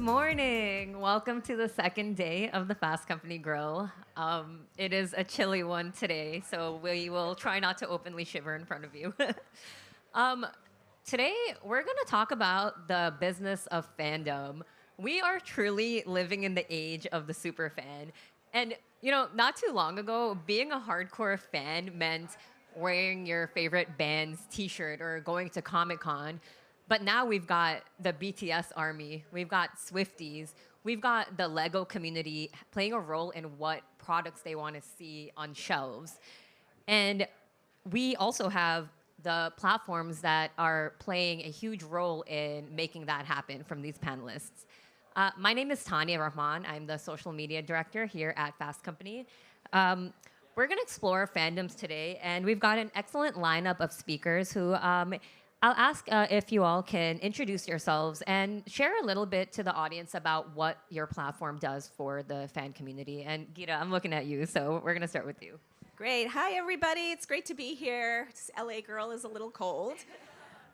morning. Welcome to the second day of the Fast Company Grill. It is a chilly one today, so we will try not to openly shiver in front of you. um, Today, we're going to talk about the business of fandom. We are truly living in the age of the super fan. And, not too long ago, being a hardcore fan meant wearing your favorite band's t shirt or going to Comic Con. But now we've got the BTS army, we've got Swifties, we've got the Lego community playing a role in what products they want to see on shelves. And we also have the platforms that are playing a huge role in making that happen from these panelists. My name is Tanya Rahman. I'm the social media director here at Fast Company. We're going to explore fandoms today, and we've got an excellent lineup of speakers who I'll ask if you all can introduce yourselves and share a little bit to the audience about what your platform does for the fan community. And Gita, I'm looking at you, so we're going to start with you. Great. Hi, everybody. It's great to be here. This LA girl is a little cold.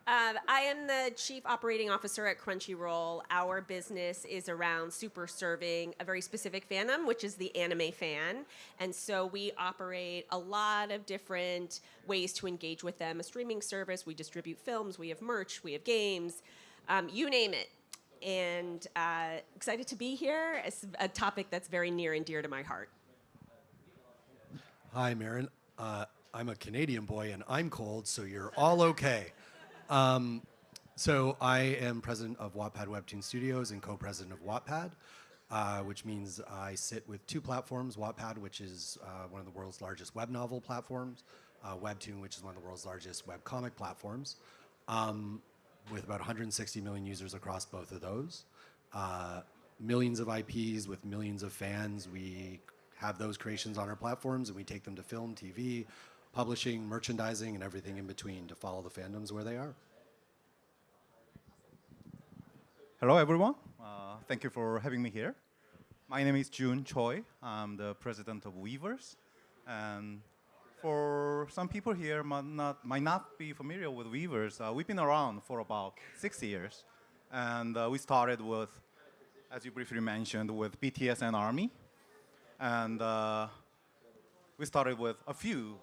I am the Chief Operating Officer at Crunchyroll. Our business is around super serving a very specific fandom, which is the anime fan. And so we operate a lot of different ways to engage with them. A streaming service, we distribute films, we have merch, we have games, you name it. And excited to be here. It's a topic that's very near and dear to my heart. Hi, Marin. I'm a Canadian boy, and I'm cold, so you're all okay. So I am president of Wattpad Webtoon Studios and co-president of Wattpad, which means I sit with two platforms, Wattpad, which is one of the world's largest web novel platforms, Webtoon, which is one of the world's largest webcomic platforms, with about 160 million users across both of those. Millions of IPs with millions of fans. We have those creations on our platforms, and we take them to film, TV, publishing, merchandising, and everything in between to follow the fandoms where they are. Hello, everyone. Thank you for having me here. My name is Jun Choi. I'm the president of Weverse. And for some people here might not be familiar with Weverse, we've been around for about 6 years. And we started with, as you briefly mentioned, with BTS and ARMY. And we started with a few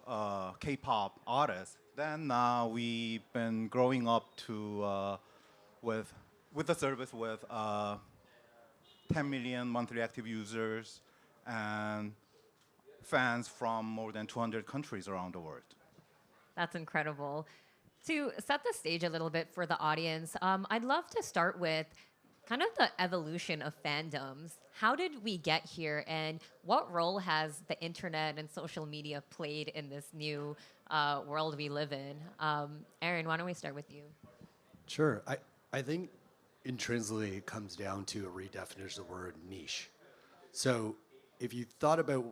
K-pop artists. Then we've been growing up to with the service with 10 million monthly active users and fans from more than 200 countries around the world. That's incredible. To set the stage a little bit for the audience, I'd love to start with kind of the evolution of fandoms. How did we get here, and what role has the internet and social media played in this new world we live in? Aaron, why don't we start with you? Sure. I think intrinsically it comes down to a redefinition of the word niche. So if you thought about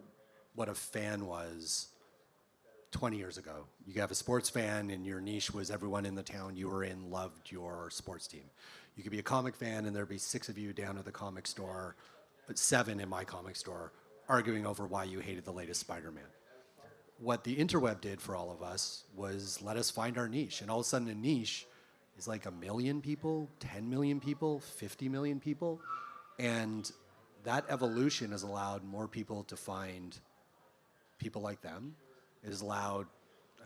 what a fan was 20 years ago, you have a sports fan and your niche was everyone in the town you were in loved your sports team. You could be a comic fan and there'd be 6 of you down at the comic store, 7 in my comic store, arguing over why you hated the latest Spider-Man. What the interweb did for all of us was let us find our niche. And all of a sudden a niche is like 1 million people, 10 million people, 50 million people. And that evolution has allowed more people to find people like them. It has allowed,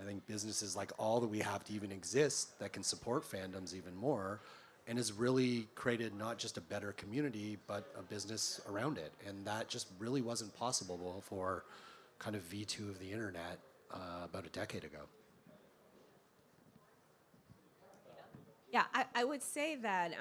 I think, businesses like all that we have to even exist that can support fandoms even more, and has really created not just a better community, but a business around it. And that just really wasn't possible for kind of V2 of the internet about a decade ago. Yeah, I would say that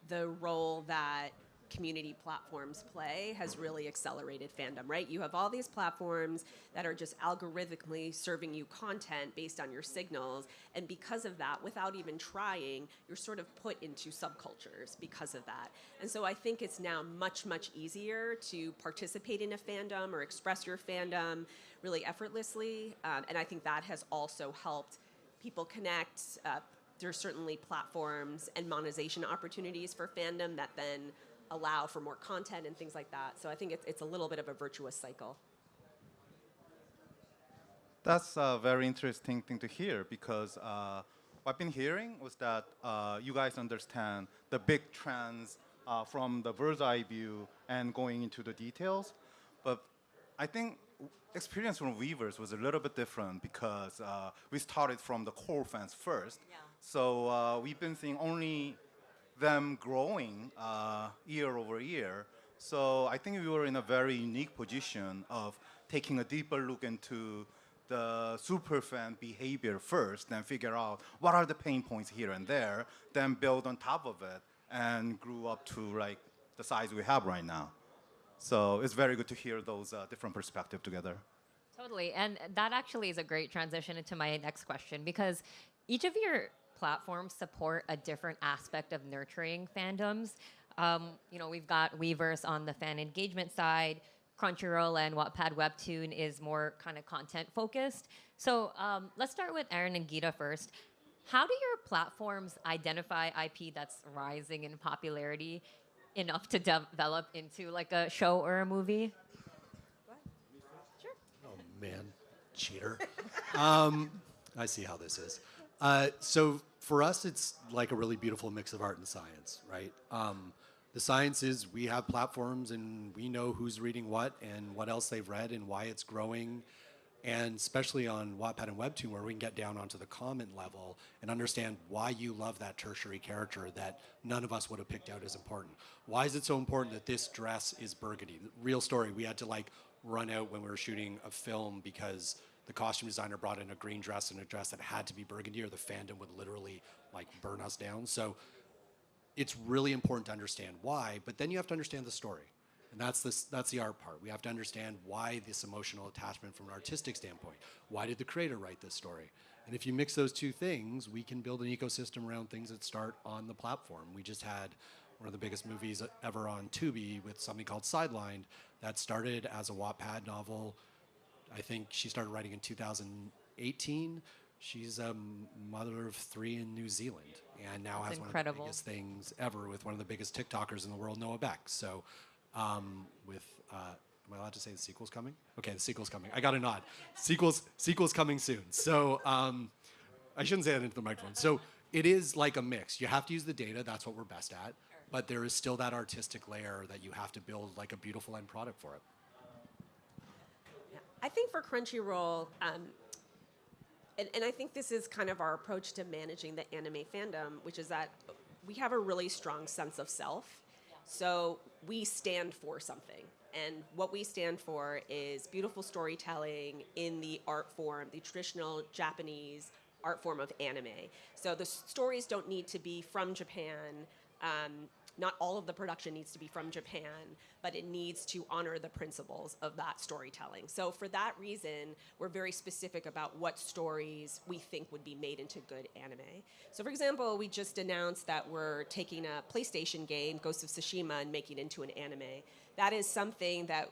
the role that community platforms play has really accelerated fandom, right? You have all these platforms that are just algorithmically serving you content based on your signals, and because of that, without even trying, you're sort of put into subcultures because of that. And so I think it's now much, much easier to participate in a fandom or express your fandom really effortlessly, and I think that has also helped people connect. There's certainly platforms and monetization opportunities for fandom that then allow for more content and things like that. So I think it's a little bit of a virtuous cycle. That's a very interesting thing to hear because what I've been hearing was that you guys understand the big trends from the bird's eye view and going into the details. But I think experience from Weverse was a little bit different because we started from the core fans first. Yeah. So we've been seeing only them growing year over year. So I think we were in a very unique position of taking a deeper look into the super fan behavior first, then figure out what are the pain points here and there, then build on top of it, and grew up to like the size we have right now. So it's very good to hear those different perspectives together. Totally. And that actually is a great transition into my next question because each of your platforms support a different aspect of nurturing fandoms. We've got Weverse on the fan engagement side. Crunchyroll and Wattpad Webtoon is more kind of content focused. So let's start with Aaron and Gita first. How do your platforms identify IP that's rising in popularity enough to develop into like a show or a movie? Sure. Oh man, cheater. I see how this is. So for us, it's like a really beautiful mix of art and science, right? The science is we have platforms and we know who's reading what and what else they've read and why it's growing. And especially on Wattpad and Webtoon, where we can get down onto the comment level and understand why you love that tertiary character that none of us would have picked out as important. Why is it so important that this dress is burgundy? Real story, we had to like run out when we were shooting a film because the costume designer brought in a green dress and a dress that had to be burgundy or the fandom would literally like burn us down. So it's really important to understand why, but then you have to understand the story. And that's the art part. We have to understand why this emotional attachment from an artistic standpoint. Why did the creator write this story? And if you mix those two things, we can build an ecosystem around things that start on the platform. We just had one of the biggest movies ever on Tubi with something called Sidelined that started as a Wattpad novel. I think she started writing in 2018. She's a mother of 3 in New Zealand and now That's has incredible. one of the biggest things ever with one of the biggest TikTokers in the world, Noah Beck. So am I allowed to say the sequel's coming? Okay, the sequel's coming. I got a nod. Sequel's coming soon. So I shouldn't say that into the microphone. So it is like a mix. You have to use the data. That's what we're best at. But there is still that artistic layer that you have to build like a beautiful end product for it. Yeah. I think for Crunchyroll, and I think this is kind of our approach to managing the anime fandom, which is that we have a really strong sense of self. So we stand for something. And what we stand for is beautiful storytelling in the art form, the traditional Japanese art form of anime. So the stories don't need to be from Japan. Not all of the production needs to be from Japan, but it needs to honor the principles of that storytelling. So for that reason, we're very specific about what stories we think would be made into good anime. So for example, we just announced that we're taking a PlayStation game, Ghost of Tsushima, and making it into an anime. That is something that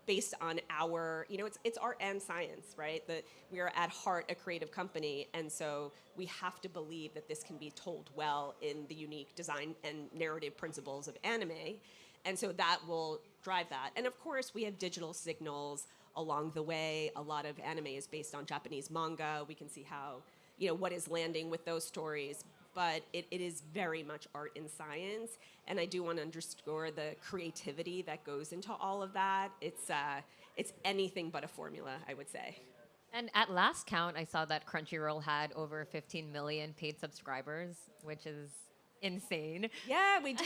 based on our, it's art and science, right? That we are at heart a creative company, and so we have to believe that this can be told well in the unique design and narrative principles of anime, and so that will drive that. And of course, we have digital signals along the way. A lot of anime is based on Japanese manga. We can see how, what is landing with those stories. But it is very much art and science. And I do want to underscore the creativity that goes into all of that. It's anything but a formula, I would say. And at last count, I saw that Crunchyroll had over 15 million paid subscribers, which is insane. Yeah, we do.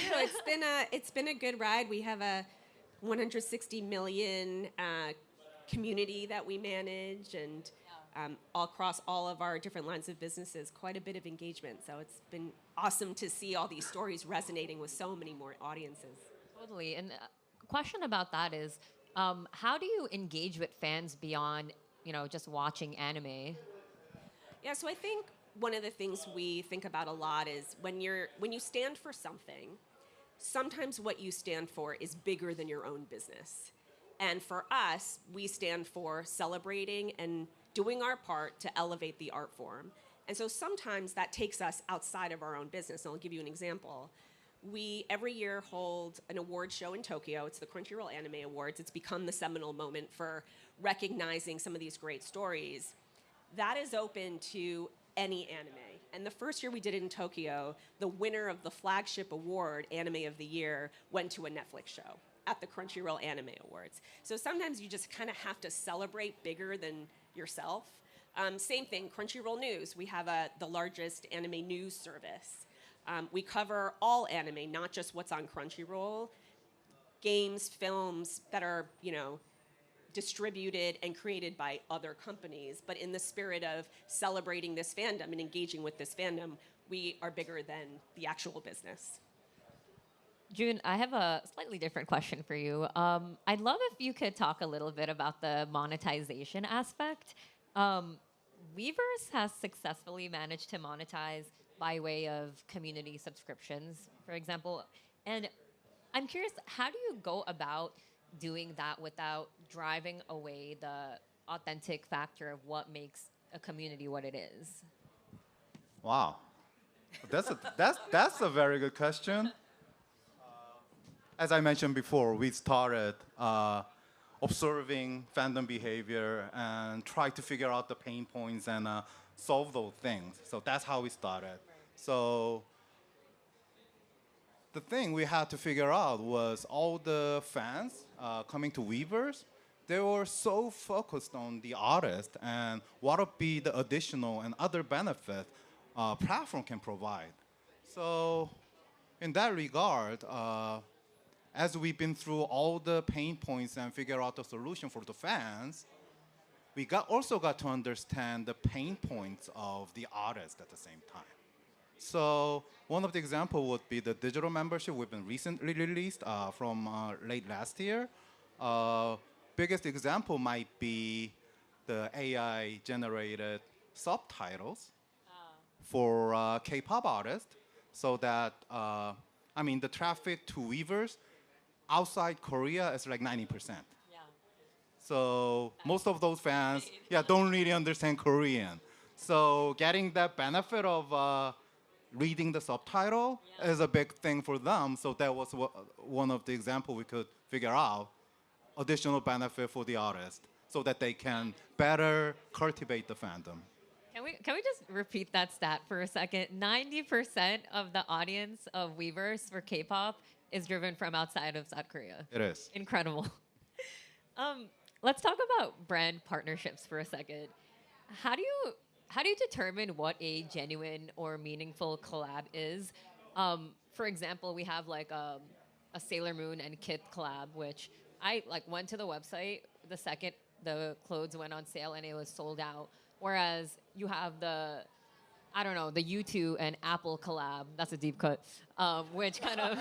It's been a good ride. We have a 160 million community that we manage, and all across all of our different lines of businesses, quite a bit of engagement. So it's been awesome to see all these stories resonating with so many more audiences. Totally. And a question about that is, how do you engage with fans beyond, just watching anime? Yeah, so I think one of the things we think about a lot is when you stand for something, sometimes what you stand for is bigger than your own business. And for us, we stand for celebrating and doing our part to elevate the art form. And so sometimes that takes us outside of our own business. And I'll give you an example. We every year hold an award show in Tokyo. It's the Crunchyroll Anime Awards. It's become the seminal moment for recognizing some of these great stories. That is open to any anime. And the first year we did it in Tokyo, the winner of the flagship award, Anime of the Year, went to a Netflix show at the Crunchyroll Anime Awards. So sometimes you just kind of have to celebrate bigger than yourself. Same thing, Crunchyroll News. We have the largest anime news service. We cover all anime, not just what's on Crunchyroll. Games, films that are, distributed and created by other companies. But in the spirit of celebrating this fandom and engaging with this fandom, we are bigger than the actual business. June, I have a slightly different question for you. I'd love if you could talk a little bit about the monetization aspect. Weverse has successfully managed to monetize by way of community subscriptions, for example. And I'm curious, how do you go about doing that without driving away the authentic factor of what makes a community what it is? Wow, that's a very good question. As I mentioned before, we started observing fandom behavior and try to figure out the pain points and solve those things. So that's how we started. So the thing we had to figure out was all the fans coming to Weverse, they were so focused on the artist and what would be the additional and other benefit platform can provide. So in that regard, as we've been through all the pain points and figure out the solution for the fans, we also got to understand the pain points of the artist at the same time. So one of the examples would be the digital membership we've been recently released from late last year. Biggest example might be the AI-generated subtitles for K-pop artists, so that the traffic to Weverse outside Korea is like 90%. Yeah. So most of those fans, don't really understand Korean. So getting that benefit of reading the subtitle is a big thing for them. So that was one of the examples we could figure out, additional benefit for the artist, so that they can better cultivate the fandom. Can we just repeat that stat for a second? 90% of the audience of Weverse for K-pop is driven from outside of South Korea. It is. Incredible. Let's talk about brand partnerships for a second. How do you determine what a genuine or meaningful collab is? For example, we have like a Sailor Moon and Kith collab, which I went to the website the second the clothes went on sale and it was sold out. Whereas you have the U2 and Apple collab. That's a deep cut, which kind of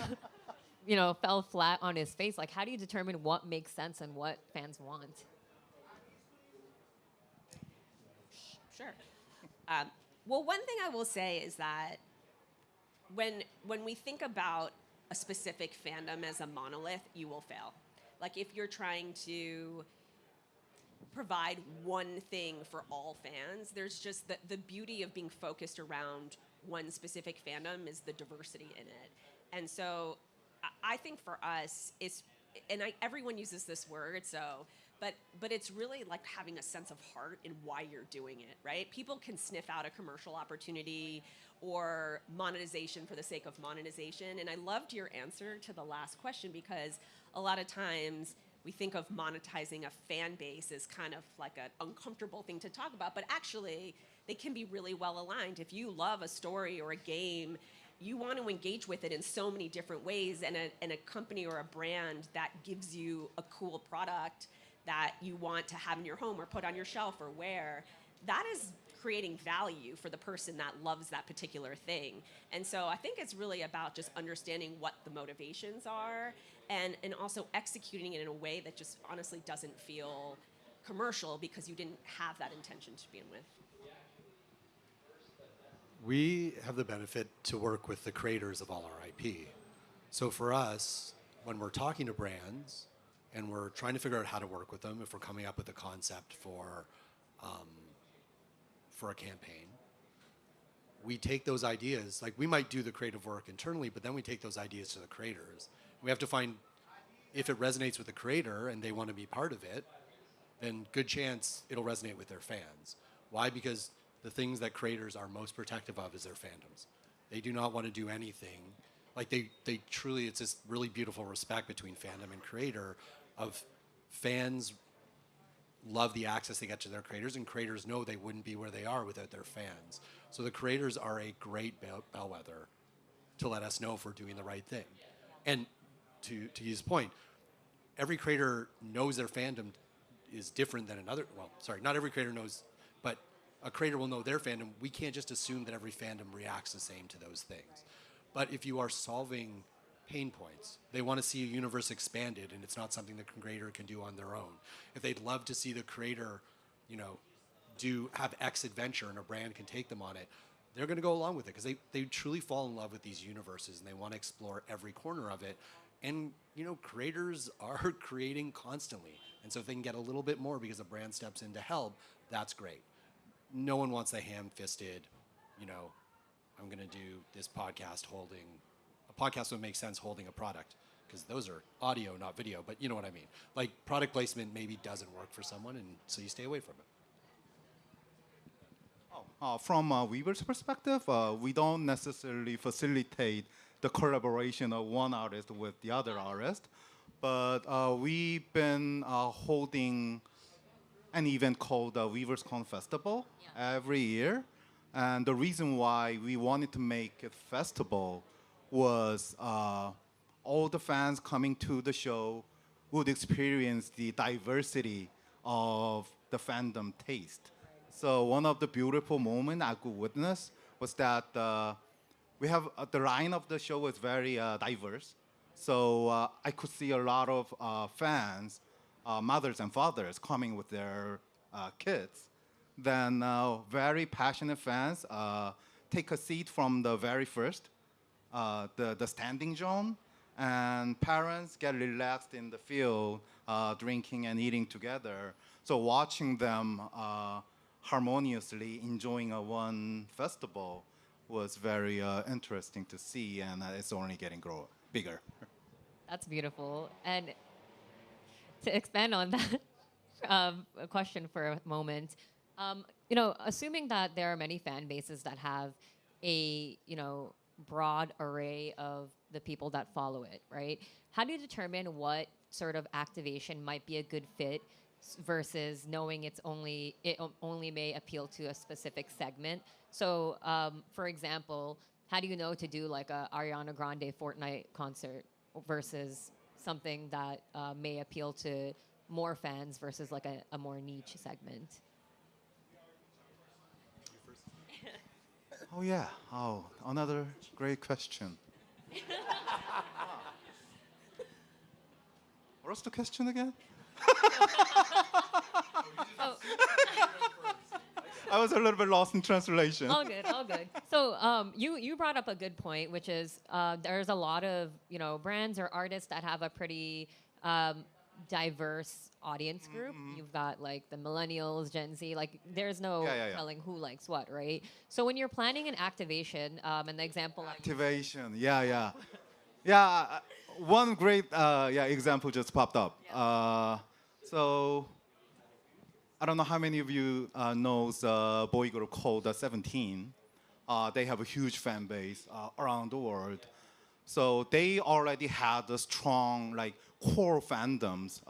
fell flat on his face. Like, how do you determine what makes sense and what fans want? Sure. Well, one thing I will say is that when we think about a specific fandom as a monolith, you will fail. Like, if you're trying to provide one thing for all fans, there's just the beauty of being focused around one specific fandom is the diversity in it. And so I think for us, everyone uses this word, but it's really like having a sense of heart in why you're doing it, right? People can sniff out a commercial opportunity or monetization for the sake of monetization. And I loved your answer to the last question, because a lot of times we think of monetizing a fan base as kind of like an uncomfortable thing to talk about, but actually they can be really well aligned. If you love a story or a game, you want to engage with it in so many different ways, and a company or a brand that gives you a cool product that you want to have in your home or put on your shelf or wear, that is creating value for the person that loves that particular thing. And so I think it's really about just understanding what the motivations are and also executing it in a way that just honestly doesn't feel commercial because you didn't have that intention to begin with. We have the benefit to work with the creators of all our IP. So for us, when we're talking to brands and we're trying to figure out how to work with them, if we're coming up with a concept for a campaign, we take those ideas, like we might do the creative work internally, but then we take those ideas to the creators. We have to find, if it resonates with the creator and they want to be part of it, then good chance it'll resonate with their fans. Why? Because the things that creators are most protective of is their fandoms. They do not want to do anything. Like they truly, it's this really beautiful respect between fandom and creator of fans love the access they get to their creators, and creators know they wouldn't be where they are without their fans. So the creators are a great bellwether to let us know if we're doing the right thing. And to use point, every creator knows their fandom is different than another. Well, sorry, not every creator knows, but a creator will know their fandom. We can't just assume that every fandom reacts the same to those things. But if you are solving pain points, they want to see a universe expanded, and it's not something the creator can do on their own. If they'd love to see the creator, have X adventure and a brand can take them on it, they're going to go along with it because they truly fall in love with these universes and they want to explore every corner of it. And creators are creating constantly, and so if they can get a little bit more because a brand steps in to help, that's great. No one wants the ham-fisted, I'm going to do this podcast holding a podcast would make sense holding a product because those are audio, not video. But you know what I mean. Like product placement maybe doesn't work for someone, and so you stay away from it. From Weverse perspective, we don't necessarily facilitate the collaboration of one artist with the other artist, but we've been holding an event called the Weverse Con Festival every year. And the reason why we wanted to make it festival was all the fans coming to the show would experience the diversity of the fandom taste. So one of the beautiful moments I could witness was that we have the line of the show was very diverse. So I could see a lot of fans, mothers and fathers coming with their kids. Then very passionate fans take a seat from the very first, the standing zone, and parents get relaxed in the field, drinking and eating together. So watching them harmoniously enjoying a one festival was very interesting to see, and it's only getting bigger. That's beautiful. And to expand on that a question for a moment, assuming that there are many fan bases that have a broad array of the people that follow it, right? How do you determine what sort of activation might be a good fit versus knowing it only may appeal to a specific segment? So, for example, how do you know to do like a Ariana Grande Fortnite concert versus something that may appeal to more fans versus like a more niche segment? Oh yeah. Oh, another great question. What's the question again? Oh, I was a little bit lost in translation. all good, all good. So you brought up a good point, which is there's a lot of brands or artists that have a pretty diverse audience group. You've got like the millennials, Gen Z. Like there's no telling who likes what, right? So when you're planning an activation, and the example Activation. Yeah. One great example just popped up. So I don't know how many of you knows a boy group called 17. They have a huge fan base around the world. So they already had a strong core fandoms,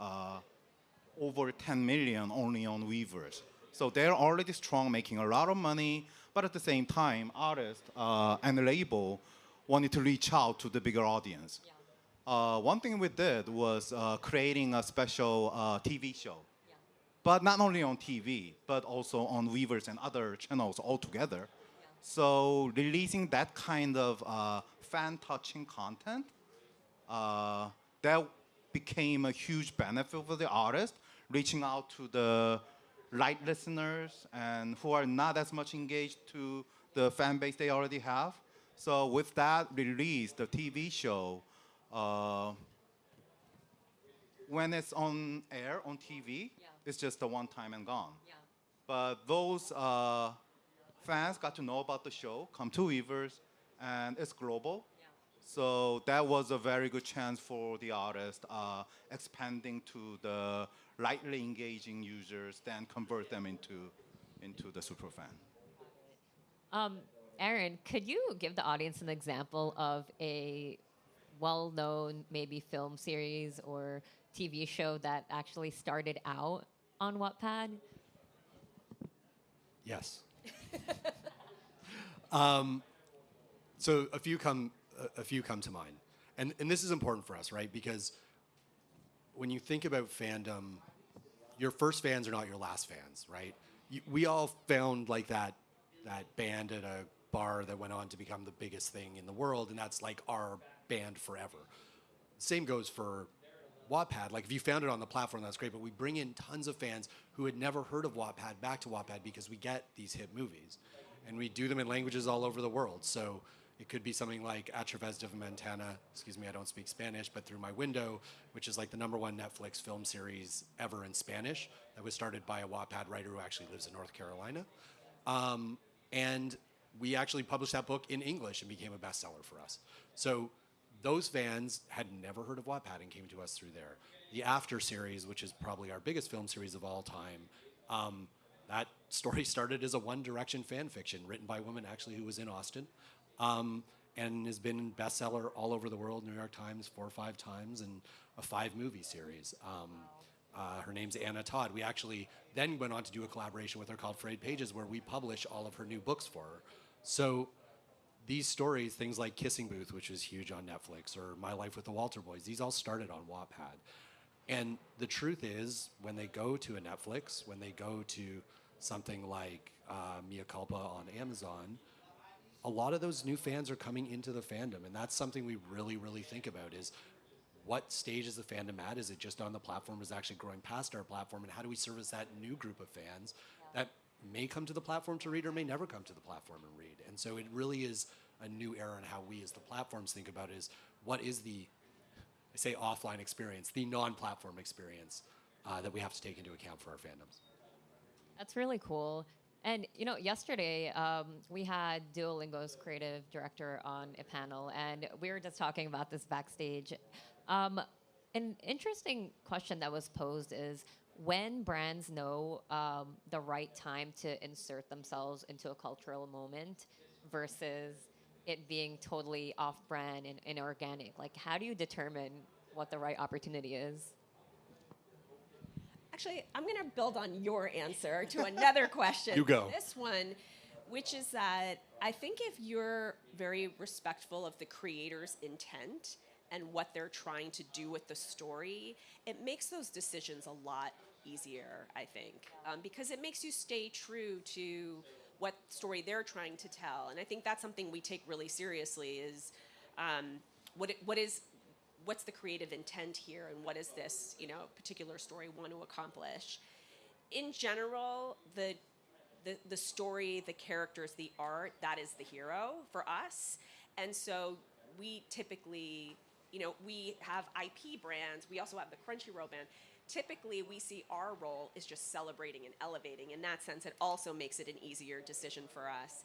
over 10 million only on Weverse. So they're already strong, making a lot of money, but at the same time, artists and the label wanted to reach out to the bigger audience. One thing we did was creating a special TV show. But not only on TV, but also on Weverse and other channels altogether. So releasing that kind of fan-touching content, that became a huge benefit for the artist, reaching out to the light listeners and who are not as much engaged to the fan base they already have. So with that release, the TV show, when it's on air on TV, it's just a one time and gone. But those fans got to know about the show, come to Weverse, and it's global. So that was a very good chance for the artist, expanding to the lightly engaging users, then convert them into the super fan. Um, Aaron, could you give the audience an example of a well-known maybe film series or TV show that actually started out on Wattpad? Yes. So a few come to mind, and this is important for us, right? Because when you think about fandom, your first fans are not your last fans, right? We all found like that band at a bar that went on to become the biggest thing in the world, and that's like our band forever. Same goes for Wattpad. Like if you found it on the platform, that's great. But we bring in tons of fans who had never heard of Wattpad back to Wattpad because we get these hit movies, and we do them in languages all over the world. So it could be something like A Través de Ventana. Excuse me, I don't speak Spanish, but Through My Window, which is like the #1 Netflix film series ever in Spanish. That was started by a Wattpad writer who actually lives in North Carolina. And we actually published that book in English and became a bestseller for us. So those fans had never heard of Wattpad and came to us through there. The After series, which is probably our biggest film series of all time, that story started as a One Direction fan fiction written by a woman actually who was in Austin, and has been bestseller all over the world, New York Times 4 or 5 times, and a 5-movie series. Her name's Anna Todd. We actually then went on to do a collaboration with her called Frayed Pages, where we publish all of her new books for her. So these stories, things like Kissing Booth, which is huge on Netflix, or My Life with the Walter Boys, these all started on Wattpad. And the truth is, when they go to a Netflix, when they go to something like Mea Culpa on Amazon, a lot of those new fans are coming into the fandom. And that's something we really, really think about is, what stage is the fandom at? Is it just on the platform? Is it actually growing past our platform? And how do we service that new group of fans that may come to the platform to read or may never come to the platform and read? And so it really is a new era in how we as the platforms think about it, is what is the, I say offline experience, the non-platform experience that we have to take into account for our fandoms. That's really cool. And yesterday we had Duolingo's creative director on a panel, and we were just talking about this backstage. An interesting question that was posed is when brands know the right time to insert themselves into a cultural moment versus it being totally off-brand and inorganic. Like, how do you determine what the right opportunity is? Actually, I'm going to build on your answer to another question. You go. This one, which is that I think if you're very respectful of the creator's intent and what they're trying to do with the story, it makes those decisions a lot easier, I think, because it makes you stay true to what story they're trying to tell. And I think that's something we take really seriously is what's the creative intent here, and what is this particular story want to accomplish? In general, the story, the characters, the art, that is the hero for us. And so we typically, we have IP brands. We also have the Crunchyroll band. Typically, we see our role is just celebrating and elevating. In that sense, it also makes it an easier decision for us.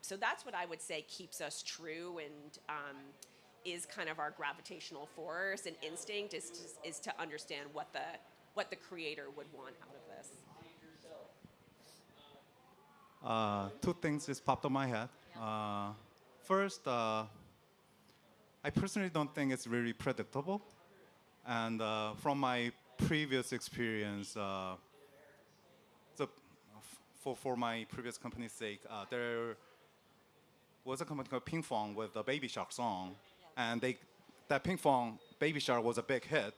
So that's what I would say keeps us true and is kind of our gravitational force and instinct is to understand what the creator would want out of this. Two things just popped in my head. First, I personally don't think it's really predictable. And from my previous experience, for my previous company's sake, there was a company called Ping Fong with the Baby Shark song. And that Ping Fong Baby Shark was a big hit.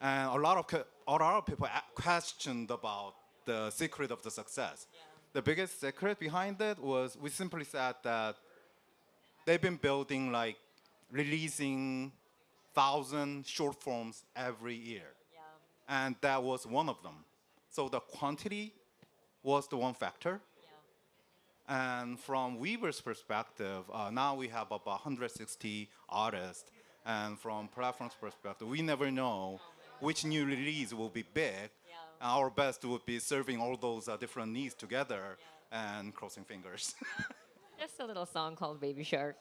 And a lot of people questioned about the secret of the success. Yeah. The biggest secret behind it was we simply said that they've been building, like, releasing 1,000 short forms every year. Yeah. And that was one of them. So the quantity was the one factor. And from Weverse perspective, now we have about 160 artists. And from platform's perspective, we never know which new release will be big. Yeah. Our best would be serving all those different needs together and crossing fingers. Just a little song called Baby Shark.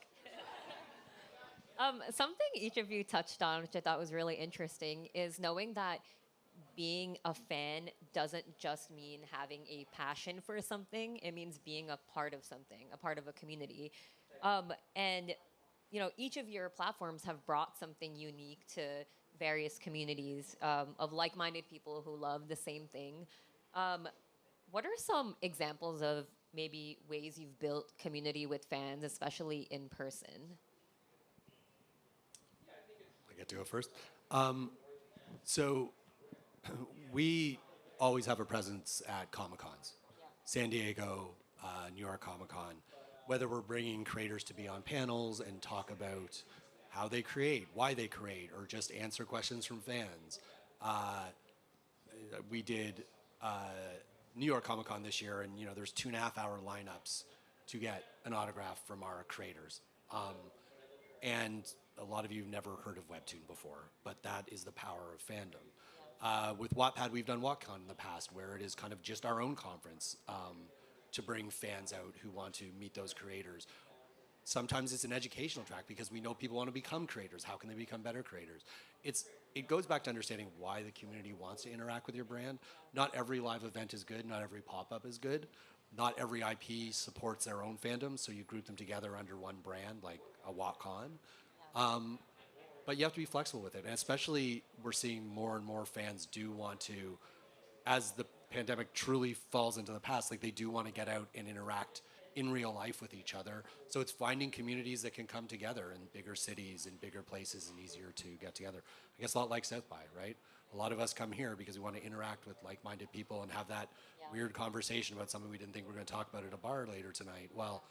Something each of you touched on, which I thought was really interesting, is knowing that being a fan doesn't just mean having a passion for something. It means being a part of something, a part of a community. And each of your platforms have brought something unique to various communities of like-minded people who love the same thing. Um, what are some examples of maybe ways you've built community with fans, especially in person? I get to go first. So we always have a presence at Comic Cons, San Diego, New York Comic Con. Whether we're bringing creators to be on panels and talk about how they create, why they create, or just answer questions from fans. We did New York Comic Con this year, and there's 2.5 hour lineups to get an autograph from our creators. And a lot of you have never heard of Webtoon before, but that is the power of fandom. With Wattpad, we've done WatCon in the past, where it is kind of just our own conference to bring fans out who want to meet those creators. Sometimes it's an educational track because we know people want to become creators. How can they become better creators? It goes back to understanding why the community wants to interact with your brand. Not every live event is good. Not every pop-up is good. Not every IP supports their own fandom, so you group them together under one brand, like a WatCon. But you have to be flexible with it, and especially we're seeing more and more fans do want to, as the pandemic truly falls into the past, like they do want to get out and interact in real life with each other. So it's finding communities that can come together in bigger cities and bigger places and easier to get together. I guess a lot like South by, right? A lot of us come here because we want to interact with like-minded people and have that weird conversation about something we didn't think we were going to talk about at a bar later tonight. Well,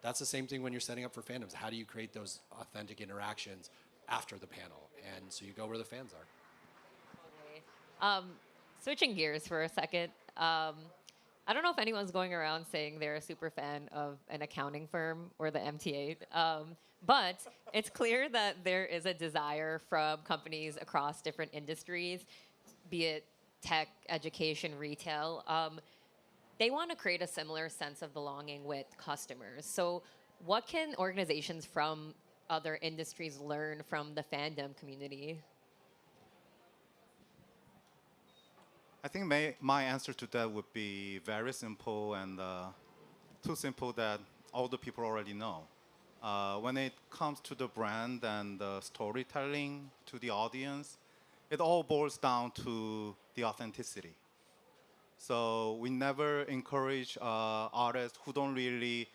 that's the same thing when you're setting up for fandoms. How do you create those authentic interactions after the panel? And so you go where the fans are. Totally. Switching gears for a second. I don't know if anyone's going around saying they're a super fan of an accounting firm or the MTA, but it's clear that there is a desire from companies across different industries, be it tech, education, retail. They want to create a similar sense of belonging with customers. So, what can organizations from other industries learn from the fandom community? I think my answer to that would be very simple and too simple that all the people already know. When it comes to the brand and the storytelling to the audience, it all boils down to the authenticity. So we never encourage artists who don't really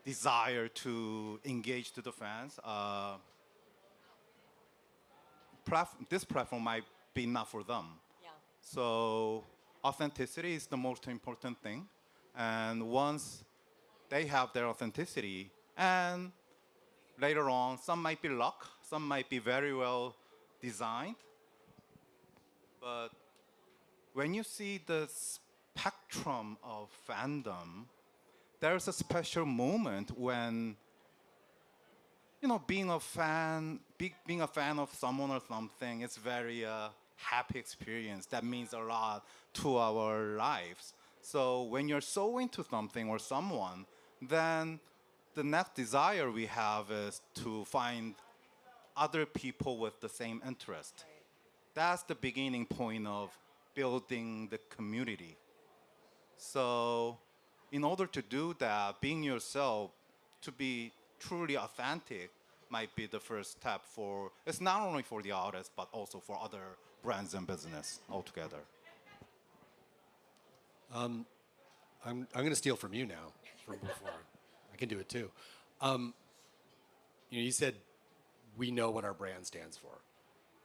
desire to engage to the fans. This platform might be not for them. Yeah. So authenticity is the most important thing. And once they have their authenticity, and later on, some might be luck, some might be very well designed. But when you see the spectrum of fandom, there's a special moment when being a fan, being a fan of someone or something is very happy experience. That means a lot to our lives. So when you're so into something or someone, then the next desire we have is to find other people with the same interest. That's the beginning point of building the community. So in order to do that, being yourself, to be truly authentic might be the first step for, it's not only for the artists, but also for other brands and business altogether. I'm going to steal from you now from before. I can do it too. You said we know what our brand stands for.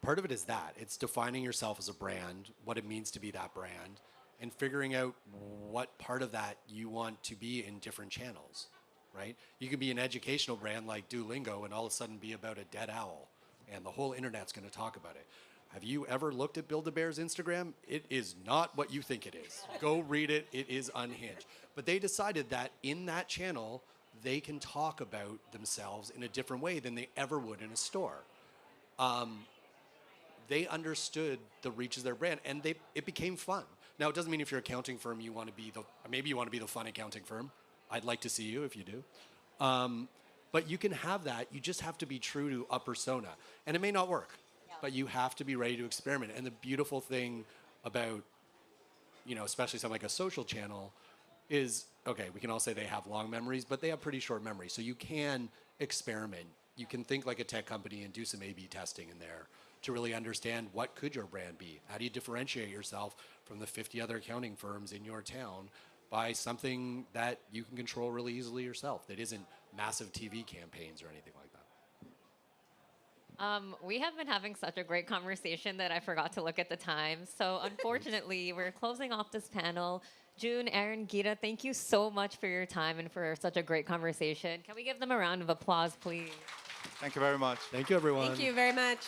Part of it is that. It's defining yourself as a brand, what it means to be that brand, and figuring out what part of that you want to be in different channels, right? You can be an educational brand like Duolingo and all of a sudden be about a dead owl, and the whole internet's going to talk about it. Have you ever looked at Build-A-Bear's Instagram? It is not what you think it is. Go read it. It is unhinged. But they decided that in that channel, they can talk about themselves in a different way than they ever would in a store. They understood the reach of their brand, and it became fun. Now, it doesn't mean if you're an accounting firm, you want to be maybe you want to be the fun accounting firm. I'd like to see you if you do. But you can have that. You just have to be true to a persona. And it may not work, but you have to be ready to experiment. And the beautiful thing about, especially something like a social channel, is okay. We can all say they have long memories, but they have pretty short memories. So you can experiment. You can think like a tech company and do some A/B testing in there to really understand what could your brand be. How do you differentiate yourself from the 50 other accounting firms in your town by something that you can control really easily yourself, that isn't massive TV campaigns or anything like that. We have been having such a great conversation that I forgot to look at the time. So unfortunately, we're closing off this panel. June, Aaron, Gita, thank you so much for your time and for such a great conversation. Can we give them a round of applause, please? Thank you very much. Thank you, everyone. Thank you very much.